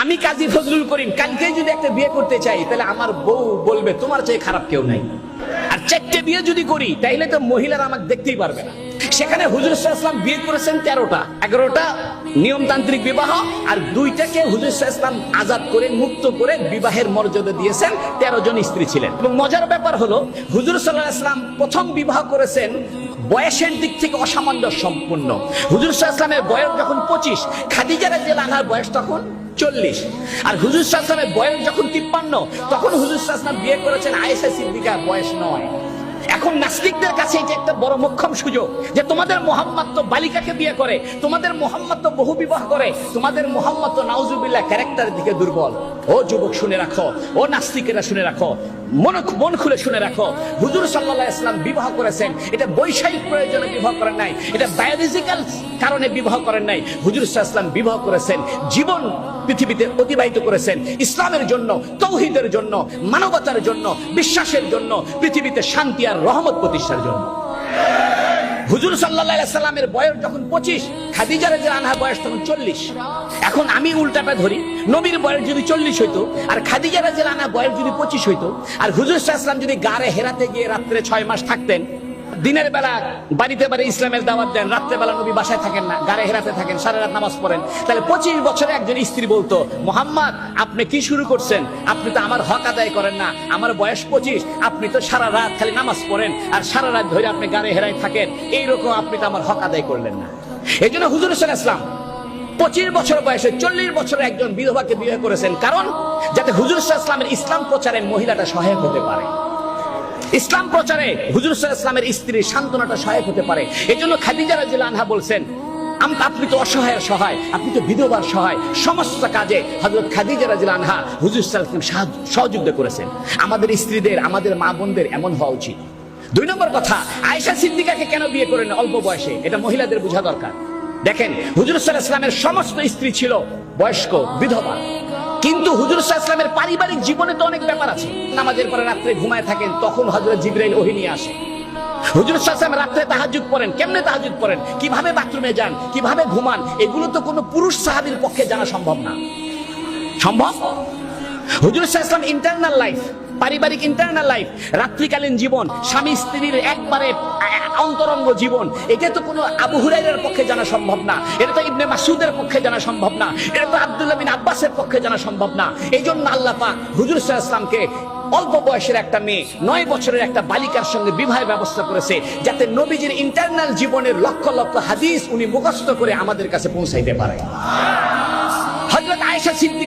আমি কাজী ফজলুল করিম কালকেই যদি একটা বিয়ে করতে চাই, তাহলে আমার বউ বলবে তোমার চেয়ে খারাপ কেউ নাই। আর 4টে বিয়ে যদি করি, তাইলে তো মহিলারা আমাকে দেখতেই পারবে না। সেখানে হুজুর সাল্লাল্লাহু আলাইহি ওয়াসাল্লাম বিয়ে করেছেন 13টা, 11টা নিয়মতান্ত্রিক বিবাহ, আর 2টাকে হুজুর সাল্লাল্লাহু আলাইহি ওয়াসাল্লাম আজাদ করে মুক্ত করে বিবাহের মর্যাদা দিয়েছেন। 13 জন স্ত্রী ছিলেন। এবং মজার ব্যাপার হলো, হুজুর সাল্লাল্লাহু আলাইহি ওয়াসাল্লাম প্রথম বিবাহ করেছেন বয়সের দিক থেকে অসামঞ্জস্য সম্পূর্ণ। হুজুর সাল্লাল্লাহু আলাইহি ওয়াসাল্লামের বয়স যখন 25, খাদিজা রাদিয়াল্লাহু আনহার বয়স তখন 40। আর হুজুর সাল্লাল্লাহু আলাইহি ওয়াসাল্লামের বয়স যখন 53, তখন হুজুর সাল্লাল্লাহু আলাইহি ওয়াসাল্লাম বিয়ে করেছেন আয়েশা সিদ্দিকার বয়স 9। এখন নাস্তিকদের কাছে এটা একটা বড় মোক্ষম সুযোগ যে তোমাদের মুহাম্মদ তো বালিকাকে বিয়ে করে, তোমাদের মুহাম্মদ তো বহু বিবাহ করে, তোমাদের মুহাম্মদ তো নাউজুবিল্লাহ ক্যারেক্টারের দিকে দুর্বল। ও যুবক শুনে রাখো, ও নাস্তিকেরা শুনে রাখো, মন খুলে শুনে রাখো, হুজুর সাল্লাল্লাহু আলাইহি ওয়াসাল্লাম বিবাহ করেছেন, এটা বৈষয়িক প্রয়োজনে বিবাহ করেন নাই, এটা বায়োলজিক্যাল কারণে বিবাহ করেন নাই। হুজুর সাল্লাল্লাহু আলাইহি ওয়াসাল্লাম বিবাহ করেছেন, জীবন পৃথিবীতে অতিবাহিত করেছেন ইসলামের জন্য, তৌহিদের জন্য, মানবতার জন্য, বিশ্বাসের জন্য, পৃথিবীতে শান্তি আর রহমত প্রতিষ্ঠার জন্য। হুজুর সাল্লাল্লাহু আলাইহি সাল্লামের বয়স যখন 25, খাদিজা রাদিয়াল্লাহু আনহার বয়স তখন 40। এখন আমি উল্টাটা ধরি, নবীর বয়স যদি 40 হইতো, আর খাদিজা রাদিয়াল্লাহু আনহার বয়স যদি 25 হইতো, আর হুজুর সাল্লাল্লাহু আলাইহি ওয়াসাল্লাম যদি গারে হেরাতে গিয়ে রাত্রে 6 মাস থাকতেন, দিনের বেলা বাড়িতে বাড়ি ইসলামের দাওয়াত দেন, রাত্রে বেলা নবী বাসায় থাকেন না, গারে হেরাতে থাকেন, সারা রাত নামাজ পড়েন, তাহলে 25 বছরে একজন স্ত্রী বলতো, মুহাম্মদ আপনি কি শুরু করছেন? আপনি তো আমার হক আদায় করেন না, আমার বয়স 25, আপনি তো সারা রাত খালি নামাজ পড়েন আর সারা রাত ধরে আপনি গারে হেরায় থাকেন, এইরকম আপনি তো আমার হক আদায় করলেন না। এই জন্য হুজুর সাল্লাল্লাহু আলাইহি ওয়াসাল্লাম 25 বছর বয়সে 40 বছরে একজন বিধবাকে বিয়ে করেছেন, কারণ যাতে হুজুর সাল্লাল্লাহু আলাইহি ওয়াসাল্লামের ইসলাম প্রচারে মহিলাটা সহায়ক হতে পারে, ইসলাম প্রচারে হুজুর সাল্লাল্লাহু আলাইহি ওয়াসাল্লামের স্ত্রীর সান্ত্বনাটা সহায়ক হতে পারে। এই জন্য খাদিজা রাদিয়াল্লাহু আনহা বলছেন, আপনি তো অসহায়ের সহায়, আপনি তো বিধবার সহায়, সমস্ত কাজে হযরত খাদিজা রাদিয়াল্লাহু আনহা হুজুর সাল্লাল্লাহু আলাইহি ওয়াসাল্লাম সহযোগিতা করেছেন। আমাদের স্ত্রীদের, আমাদের মা বোনদের এমন হওয়া উচিত। 2 নম্বর কথা, আয়েশা সিদ্দিকাকে কেন বিয়ে করেন অল্প বয়সে, এটা মহিলাদের বোঝা দরকার। দেখেন, হুজুর সাল্লাল্লাহু আলাইহি ওয়াসাল্লামের সমস্ত স্ত্রী ছিল বয়স্ক, বিধবা, কিন্তু হুজুর সাল্লাল্লাহু আলাইহি ওয়াসাল্লামের পারিবারিক জীবনে তো অনেক ব্যাপার আছে। নামাজের পরে রাত্রে ঘুমায় থাকেন, তখন হযরত জিবরাইল ওহী নিয়ে আসে। হুজুর সাল্লাল্লাহু আলাইহি ওয়াসাল্লাম রাত্রে তাহাজ্জুদ পড়েন, কেমনে তাহাজ্জুদ পড়েন, কিভাবে বাথরুমে যান, কিভাবে ঘুমান, এগুলো তো কোনো পুরুষ সাহাবীর পক্ষে জানা সম্ভব না। সম্ভব? হুজুর সাল্লাল্লাহু আলাইহি ওয়াসাল্লাম ইন্টারনাল লাইফ, পারিবারিক ইন্টারনাল লাইফ, রাত্রিকালীন জীবন, স্বামী স্ত্রীর একবারে অন্তরঙ্গ জীবন, এটা তো কোনো আবু হুরায়রার পক্ষে জানা সম্ভব না, এটা তো ইবনে মাসউদের পক্ষে জানা সম্ভব না, এটা তো আব্দুল্লাহ বিন আব্বাসের পক্ষে জানা সম্ভব না। এই জন্য আল্লাহ পাক হুজুর সাল্লাল্লাহু আলাইহি ওয়াসাল্লামকে অল্প বয়সের একটা মেয়ে, 9 বছরের একটা বালিকার সঙ্গে বিবাহের ব্যবস্থা করেছে, যাতে নবীজির ইন্টারনাল জীবনের লক্ষ লক্ষ হাদিস উনি মুখস্থ করে আমাদের কাছে পৌঁছাইতে পারে। হযরত আয়েশা সিদ্দিকা